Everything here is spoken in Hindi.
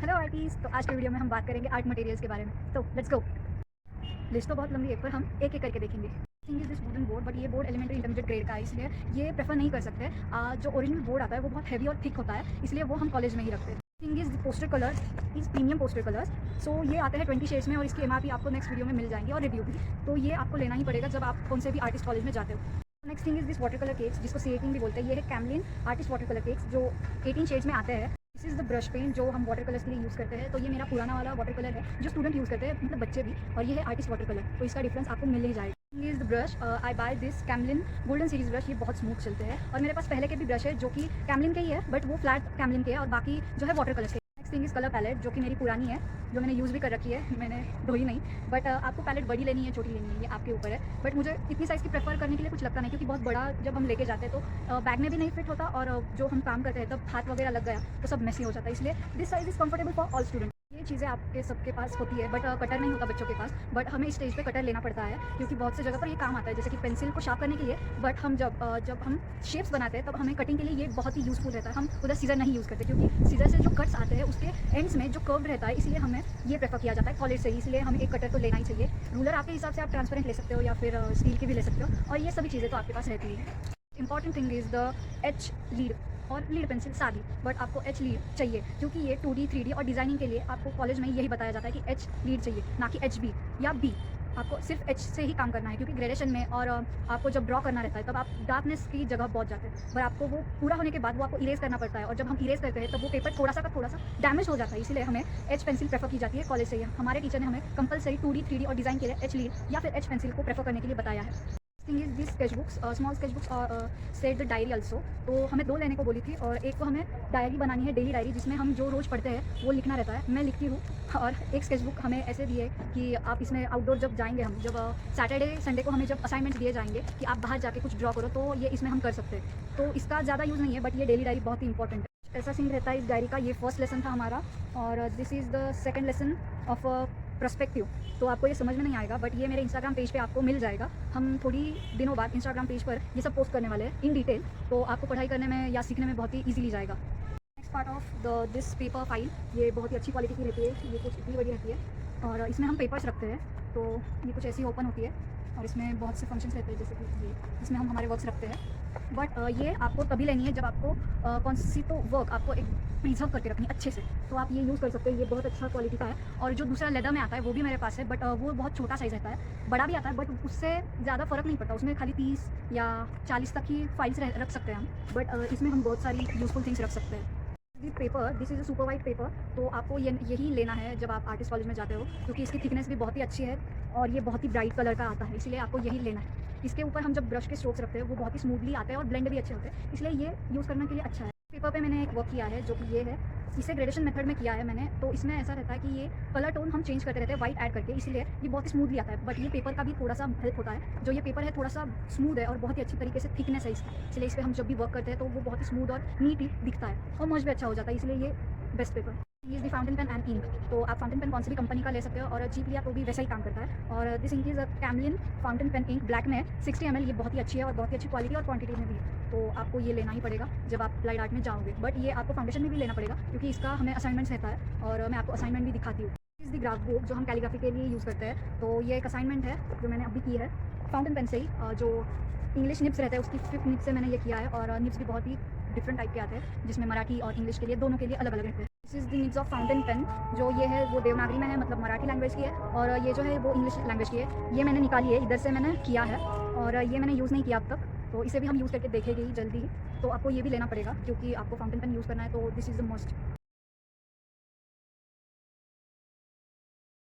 Hello artist. तो आज के वीडियो में हम बात करेंगे आर्ट मटेरियल्स के बारे में। तो लेट्स गो। लिस्ट तो बहुत लंबी है पर हम एक एक करके देखेंगे। Thing is this wooden board, but ये बोर्ड एलिमेंट्री इंटरमीडिएट ग्रेड का है, इसलिए ये प्रेफर नहीं कर सकते। जो ओरिजिनल बोर्ड आता है वो बहुत हैवी और थिक होता है, इसलिए वो हम कॉलेज में ही रखते हैं। Thing is poster colours is premium poster colours. So ये आते हैं 20 शेड्स में और इसकी एमआरपी आपको नेक्स्ट वीडियो में मिल जाएंगी और रिव्यू भी। तो ये आपको लेना ही पड़ेगा जब आप कौन से भी आर्टिस्ट कॉलेज में जाते हो। Next thing is this water colour cakes, जिसको C18 भी बोलते हैं। ये है Camlin artist water colour cakes जो 18 शेड्स में आते हैं। This is the brush paint जो हम वाटर कलर्स के लिए यूज़ करते हैं। तो ये मेरा पुराना वाला वाटर कलर है जो स्टूडेंट यूज़ करते हैं, मतलब बच्चे भी। और ये है आर्टिस्ट वाटर कलर, तो इसका डिफरेंस आपको मिल ही जाएगा। ये is the brush, I buy this Camlin golden series brush. ये बहुत स्मूथ चलते हैं और मेरे पास पहले के भी ब्रश है जो कि कैमलिन के ही है, बट वो फ्लैट कैमलिन के है और बाकी जो है वाटर कलर्स के। Next thing is colour palette, जो कि मेरी पुरानी है, जो मैंने यूज़ भी कर रखी है, मैंने धोई नहीं। बट आपको पैलेट बड़ी लेनी है छोटी लेनी है, ये आपके ऊपर है। बट मुझे इतनी साइज़ की प्रेफर करने के लिए कुछ लगता नहीं, क्योंकि बहुत बड़ा जब हम लेके जाते हैं तो बैग में भी नहीं फिट होता और जो हम काम करते हैं तब हाथ वगैरह लग गया तो सब मेसी हो जाता है। इसलिए this size is comfortable for all student. ये चीज़ें आपके सबके पास होती है, बट कटर नहीं होता बच्चों के पास। बट हमें इस स्टेज पे कटर लेना पड़ता है, क्योंकि बहुत से जगह पर ये काम आता है, जैसे कि पेंसिल को शार्प करने के लिए। बट हम जब हम शेप्स बनाते हैं तब हमें कटिंग के लिए ये बहुत ही यूज़फुल रहता है। हम उधर सीजर नहीं यूज़ करते, क्योंकि सीजर से जो कट्स आते हैं उसके एंड्स में जो कर्व रहता है, इसलिए हमें ये प्रेफर किया जाता है कॉलेज से ही। इसलिए हमें एक कटर तो लेना ही चाहिए। रूलर आपके हिसाब से आप ट्रांसपेरेंट ले सकते हो या फिर स्टील की भी ले सकते हो, और ये सभी चीज़ें तो आपके पास रहती है। Important thing is the H lead और लीड पेंसिल सादी, बट आपको एच लीड चाहिए, क्योंकि ये 2D 3D और डिज़ाइनिंग के लिए आपको कॉलेज में यही बताया जाता है कि एच लीड चाहिए, ना कि HB या B। आपको सिर्फ एच से ही काम करना है, क्योंकि ग्रेडेशन में और आपको जब ड्रॉ करना रहता है तब आप डार्कनेस की जगह पहुंच जाते हैं। पर आपको वो पूरा होने के बाद वो आपको इरेज करना पड़ता है, और जब हम इरेज करते हैं तब वो पेपर थोड़ा सा डैमेज हो जाता है। इसलिए हमें एच पेंसिल प्रेफर की जाती है कॉलेज से ही। हमारे टीचर ने हमें कंपलसरी 2D 3D और डिज़ाइन के लिए एच लीड या फिर एच पेंसिल को प्रेफर करने के लिए बताया है। थिंग इज दिस स्केचबुक्स, स्मॉल स्केचबुक्स और सेट द डायरी ऑल्सो। तो हमें 2 लेने को बोली थी, और एक को हमें डायरी बनानी है, डेली डायरी, जिसमें हम जो रोज़ पढ़ते हैं वो लिखना रहता है। मैं लिखती हूँ। और एक स्केचबुक हमें ऐसे दी है कि आप इसमें आउटडोर जब जाएंगे, हम जब सैटरडे संडे को हमें जब असाइनमेंट्स दिए जाएंगे कि आप बाहर जाके कुछ ड्रॉ करो, तो ये इसमें हम कर सकते हैं। तो इसका ज़्यादा यूज़ नहीं है, बट ये डेली डायरी बहुत ही इंपॉर्टेंट है। ऐसा सीन रहता है इस डायरी का। ये फर्स्ट लेसन था हमारा, और this is the second lesson of perspective. तो आपको ये समझ में नहीं आएगा, बट ये मेरे इंस्टाग्राम पेज पे आपको मिल जाएगा। हम थोड़ी दिनों बाद इंस्टाग्राम पेज पर ये सब पोस्ट करने वाले हैं इन डिटेल, तो आपको पढ़ाई करने में या सीखने में बहुत ही ईजिली जाएगा। Next part of this paper file, ये बहुत ही अच्छी क्वालिटी की रहती है। ये कुछ इतनी बड़ी रहती है, और इसमें हम पेपर्स रखते हैं। तो ये कुछ ऐसी ओपन होती है, और इसमें बहुत से फंक्शंस रहते हैं, जैसे कि ये, इसमें हम हमारे वर्क्स रखते हैं। बट ये आपको तभी लेनी है जब आपको कौन सी तो वर्क आपको एक प्रिजर्व करके रखनी है अच्छे से, तो आप ये यूज़ कर सकते हो। ये बहुत अच्छा क्वालिटी का है। और जो दूसरा लेदर में आता है वो भी मेरे पास है, बट वो बहुत छोटा साइज़ रहता है। बड़ा भी आता है, बट उससे ज़्यादा फ़र्क नहीं पड़ता। उसमें खाली 30 या 40 तक ही फाइल्स रख सकते हैं हम, बट इसमें हम बहुत सारी यूज़फुल थिंग्स रख सकते हैं। This paper, this is a super white paper. तो आपको यही लेना है जब आप आर्टिस्ट कॉलेज में जाते हो, क्योंकि इसकी थिकनेस भी बहुत ही अच्छी है और ये बहुत ही ब्राइट कलर का आता है, इसलिए आपको यही लेना है। इसके ऊपर हम जब ब्रश के स्ट्रोक्स रखते हैं वो बहुत ही स्मूथली आते हैं और ब्लेंड भी अच्छे होते हैं, इसलिए ये यूज़ करने के लिए अच्छा है। पेपर पे मैंने एक वर्क किया है जो कि ये है। इसे ग्रेडेशन मेथड में किया है मैंने। तो इसमें ऐसा रहता है कि ये कलर टोन हम चेंज करते रहते हैं वाइट ऐड करके, इसलिए ये बहुत ही स्मूथली आता है। बट ये पेपर का भी थोड़ा सा हेल्प होता है। जो ये पेपर है थोड़ा सा स्मूथ है और बहुत ही अच्छी तरीके से थिकनेस है इसकी, इसलिए इस पर हम जब भी वर्क करते हैं तो वो बहुत ही स्मूथ और नीट दिखता है और मर्ज भी अच्छा हो जाता है, इसलिए ये best paper. Is the fountain pen and ink. तो आप फाउंटेन पेन कौन सी भी कंपनी का ले सकते हो, और चीप लिया तो भी वैसा ही काम करता है। और this ink is a Camlin fountain pen ink, black में है, 60 ml। ये बहुत ही अच्छी है और बहुत ही अच्छी क्वालिटी और क्वांटिटी में भी है। तो आपको ये लेना ही पड़ेगा जब आप अप्लाइड आर्ट में जाओगे। बट ये आपको फाउंडेशन में भी लेना पड़ेगा, क्योंकि इसका हमें असाइनमेंट्स रहता है, और मैं आपको असाइनमेंट भी दिखाती हूँ। इज़ द ग्राफ बुक, जो हम कैलीग्राफी के लिए यूज़ करते हैं। तो ये एक असाइनमेंट है जो मैंने अभी की है फाउंटेन पेन से ही। जो इंग्लिश निप्स रहता है उसकी 5th निप से मैंने ये किया है, और निप्स भी बहुत ही डिफरेंट टाइप के आते हैं, जिसमें मराठी और इंग्लिश के लिए दोनों के लिए अलग अलग रहते हैं। This is the nibs of fountain pen. जो ये है वो देवनागरी में है, मतलब मराठी लैंग्वेज की है, और ये जो है वो इंग्लिश लैंग्वेज की है। ये मैंने निकाली है, इधर से मैंने किया है, और ये मैंने यूज़ नहीं किया अब तक, तो इसे भी हम यूज़ करके देखेंगे ही जल्दी ही। तो आपको ये भी लेना पड़ेगा, क्योंकि आपको फाउंटेन पेन यूज़ करना है, तो दिस इज़ द मस्ट।